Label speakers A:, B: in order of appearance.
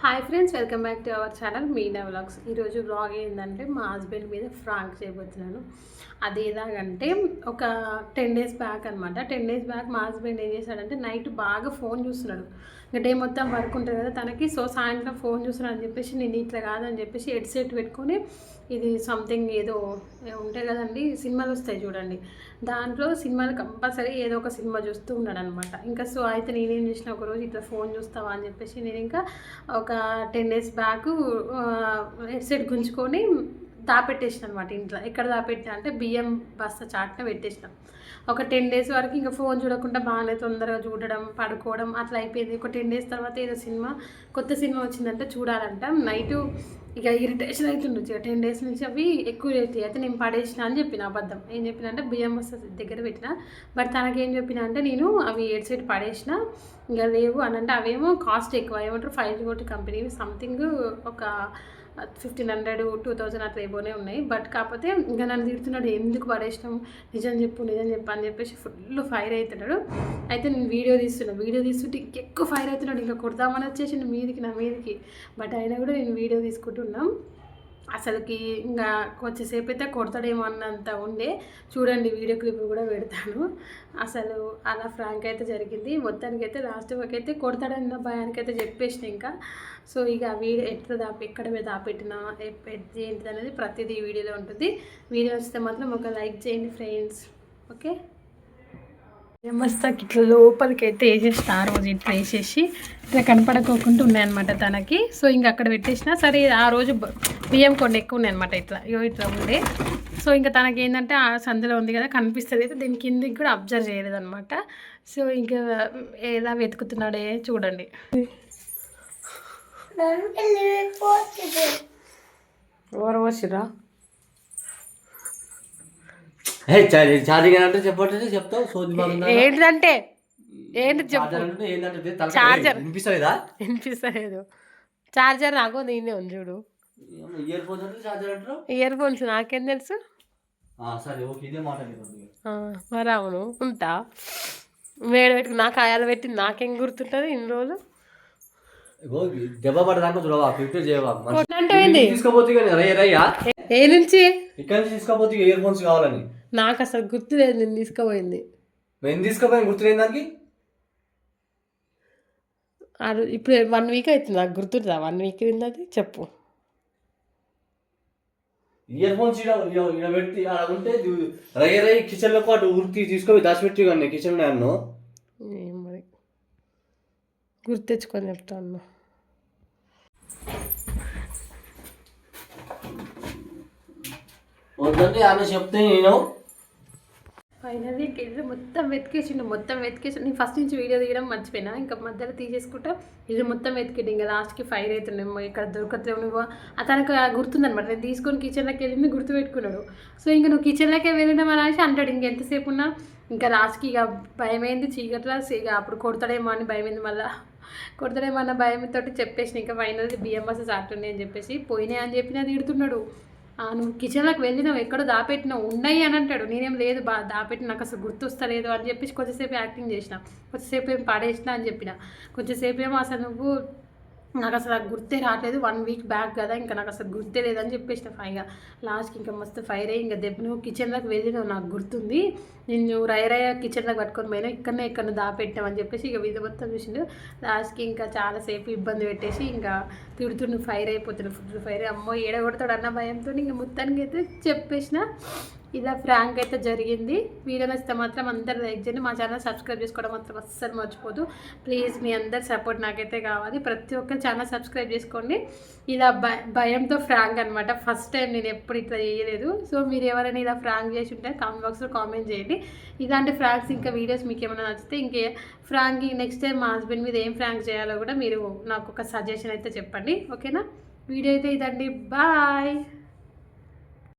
A: Hi friends, welcome back to our channel Meena vlogs. ఈరోజు vlog ఏంటంటే మా హస్బెండ్ మీద ఫ్రాంక్ చేయబోతున్నాను. అది ఎలాగంటే ఒక 10 days బ్యాక్ అనమాట. 10 days బ్యాక్ మా హస్బెండ్ ఏం చేశాడంటే నైట్ బాగా ఫోన్ చూస్తున్నాడు. ఇంకా డే మొత్తం వర్క్ ఉంటుంది కదా తనకి. సో సాయంత్రం ఫోన్ చూస్తున్నాడు అని చెప్పేసి నేను ఇట్లా కాదని చెప్పేసి హెడ్సెట్ పెట్టుకొని ఇది సంథింగ్ ఏదో ఉంటాయి కదండి, సినిమాలు వస్తాయి చూడండి, దాంట్లో సినిమాలు కంపల్సరీ ఏదో ఒక సినిమా చూస్తూ ఉన్నాడు అనమాట. ఇంకా సో అయితే నేనేం చేసిన, ఒకరోజు ఇట్లా ఫోన్ చూస్తావా అని చెప్పేసి నేను ఇంకా ఒక 10 days బ్యాక్ హెడ్సెట్ గుంజుకొని దాపెట్టేసిన అనమాట. ఇంట్లో ఎక్కడ దాపెట్టినా అంటే బియ్యం బస్తా చాట్న పెట్టేసిన. ఒక 10 days వరకు ఇంకా ఫోన్ చూడకుండా బాగానే తొందరగా చూడడం, పడుకోవడం అట్లా అయిపోయింది. ఒక 10 days తర్వాత ఏదో కొత్త సినిమా వచ్చిందంటే చూడాలంట. నైటు ఇక ఇరిటేషన్ అవుతుండొచ్చు. 10 days నుంచి అవి ఎక్కువ అవుతాయి. అయితే నేను పడేసిన అని చెప్పిన అబద్ధం. ఏం చెప్పిన అంటే బియ్యం బస్తా దగ్గర పెట్టిన. బట్ తనకేం చెప్పిన అంటే నేను అవి హెడ్సెట్ పడేసిన, ఇంకా లేవు అని. అంటే అవేమో కాస్ట్ ఎక్కువ, ఏమంటారు 5G కంపెనీ, సంథింగ్ ఒక 1500 2000 అట్లా ఏమోనే ఉన్నాయి. బట్ కాకపోతే ఇంకా నన్ను తిడుతున్నాడు, ఎందుకు పడేసినాం, నిజం చెప్పు అని చెప్పేసి ఫుల్ ఫైర్ అవుతున్నాడు. అయితే నేను వీడియో తీస్తుంటే ఇంకెక్కువ ఫైర్ అవుతున్నాడు. ఇంకా కొడదామని వచ్చేసి నా మీదకి. బట్ అయినా కూడా నేను వీడియో తీసుకుంటున్నాం. అసలుకి ఇంకా కొంచెంసేపు అయితే కొడతాడేమో అన్నంత ఉండే. చూడండి, వీడియో క్లిప్ కూడా పెడతాను. అసలు అలా ఫ్రాంక్ అయితే జరిగింది. మొత్తానికి అయితే లాస్ట్ వరకు అయితే కొడతాడన్న భయానికైతే చెప్పేసిన ఇంకా. సో ఇక వీడియో ఎక్కడ దాపెట్టినా ఏంటిది అనేది ప్రతిదీ వీడియోలో ఉంటుంది. వీడియో వస్తే మాత్రం ఒక లైక్ చేయండి ఫ్రెండ్స్. ఓకే, మస్తకి ఇట్లా లోపలికి అయితే వేసేసిన. ఆ రోజు ఇట్లా వేసేసి ఇట్లా కనపడకోకుండా ఉన్నాయన్నమాట తనకి. సో ఇంక అక్కడ పెట్టేసిన. సరే ఆ రోజు బియ్యం కొన్ని ఎక్కువ ఉన్నాయన్నమాట. ఇట్లా ఉండే. సో ఇంకా తనకి ఏంటంటే ఆ సందులో ఉంది కదా కనిపిస్తుంది, అయితే దీని కిందికి కూడా అబ్జర్వ్ చేయలేదన్నమాట. సో ఇంకా ఎలా వెతుకుతున్నాడే చూడండి. ఎవరు వచ్చిరా ఏంటంటే చార్జర్ వినిపిస్తలేదు. చార్జర్ నాకు దీన్నే ఉంది చూడు. ఇయర్ ఫోన్స్ నాకేం తెలుసు. మరి అవును ఉంటా మేడ పెట్టుకు నాకు ఆయాలు పెట్టి నాకేం గుర్తుంటుంది ఇన్ని రోజులు. ఏ నుంచి
B: తీసుకోపోతే ఇయర్ ఫోన్స్ కావాలని
A: నాకు అసలు గుర్తులేదు. నేను తీసుకుపోయింది
B: గుర్తులేదు దానికి.
A: ఇప్పుడు 1 week అవుతుంది, నాకు గుర్తుంటుందా 1 week కింద అది చెప్పు.
B: ఇయర్ ఫోన్స్ పెట్టి ఉంటే రై కిచెన్ లో పాటు ఉరికి తీసుకొని దాచిపెట్టి కానీ కిచెన్ లో
A: మరి గుర్తు తెచ్చుకొని చెప్తాను.
B: వద్దంటే ఆమె చెప్తే నేను
A: ఫైనల్లీ ఇల్లు మొత్తం వెతికేసిండు. నేను ఫస్ట్ నుంచి వీడియో తీయడం మర్చిపోయినా. ఇంకా మధ్యలో తీసేసుకుంటా ఇల్లు మొత్తం వెతికిండు. ఇంకా లాస్ట్కి ఫైర్ అవుతుండేమో, ఇక్కడ దొరకట్లేవు నువ్వు. తనకు గుర్తుందనమాట. నేను తీసుకొని కిచెన్లోకి వెళ్ళింది గుర్తు పెట్టుకున్నాడు. సో ఇంకా నువ్వు కిచెన్లోకే వెళ్ళినాం అనేసి అంటాడు. ఇంకెంతసేపు ఉన్నా ఇంకా లాస్ట్కి ఇక భయమైంది. చీకట్లా ఇక అప్పుడు కొడతాడేమో అని భయమైంది. మళ్ళీ కొడతాడేమో అన్న భయంతో చెప్పేసిన. ఇంకా ఫైనల్లీ బియ్యం బస్సెస్ సాటుండే అని చెప్పేసి పోయినాయి అని చెప్పి అది తిడుతున్నాడు. నువ్వు కిచెన్లోకి వెళ్ళినావు, ఎక్కడో దాపెట్టినావు, ఉన్నాయి అని అంటాడు. నేనేం లేదు దాపెట్టి నాకు అసలు గుర్తొస్తలేదు అని చెప్పేసి కొంచెంసేపు యాక్టింగ్ చేసిన, కొంచెంసేపు ఏం పడేసిన అని చెప్పిన. కొంచెంసేపు ఏమో అసలు నువ్వు నాకు అసలు గుర్తే రావట్లేదు, 1 week బ్యాక్ కదా, ఇంకా నాకు అసలు గుర్తే లేదని చెప్పేసిన. ఫైగా లాస్ట్కి ఇంకా మస్తు ఫైర్ అయ్యి ఇంకా నువ్వు కిచెన్లోకి వెళ్ళినావు నాకు గుర్తుంది, నేను రయ కిచెన్లోకి పట్టుకొని పోయినా, ఇక్కడ దాపెట్టామని చెప్పేసి ఇక వీధి మొత్తం చూసిండు. లాస్ట్కి ఇంకా చాలాసేపు ఇబ్బంది పెట్టేసి ఇంకా తిడుతుండు, ఫైర్ అయిపోతున్నాడు, ఫుల్ ఫైర్. అమ్మో ఏడగొడతాడు అన్న భయంతో ఇంకా మొత్తానికి అయితే చెప్పేసిన. ఇలా ఫ్రాంక్ అయితే జరిగింది. వీడియో నచ్చితే మాత్రం అందరు లైక్ చేయండి. మా ఛానల్ సబ్స్క్రైబ్ చేసుకోవడం మాత్రం అస్సలు మర్చిపోదు ప్లీజ్. మీ అందరి సపోర్ట్ నాకైతే కావాలి. ప్రతి ఒక్కరు ఛానల్ సబ్స్క్రైబ్ చేసుకోండి. ఇలా భయంతో ఫ్రాంక్ అనమాట. ఫస్ట్ టైం నేను ఎప్పుడు ఇట్లా చేయలేదు. సో మీరు ఎవరైనా ఇలా ఫ్రాంక్ చేసి ఉంటే కామెంట్ బాక్స్లో కామెంట్ చేయండి. ఇలాంటి ఫ్రాంక్స్ ఇంకా వీడియోస్ మీకు ఏమైనా నచ్చితే ఇంకే ఫ్రాంక్ నెక్స్ట్ టైం మా హస్బెండ్ మీద ఏం ఫ్రాంక్ చేయాలో కూడా మీరు నాకు ఒక సజెషన్ అయితే చెప్పండి. ఓకేనా, వీడియో అయితే ఇదండి. బాయ్.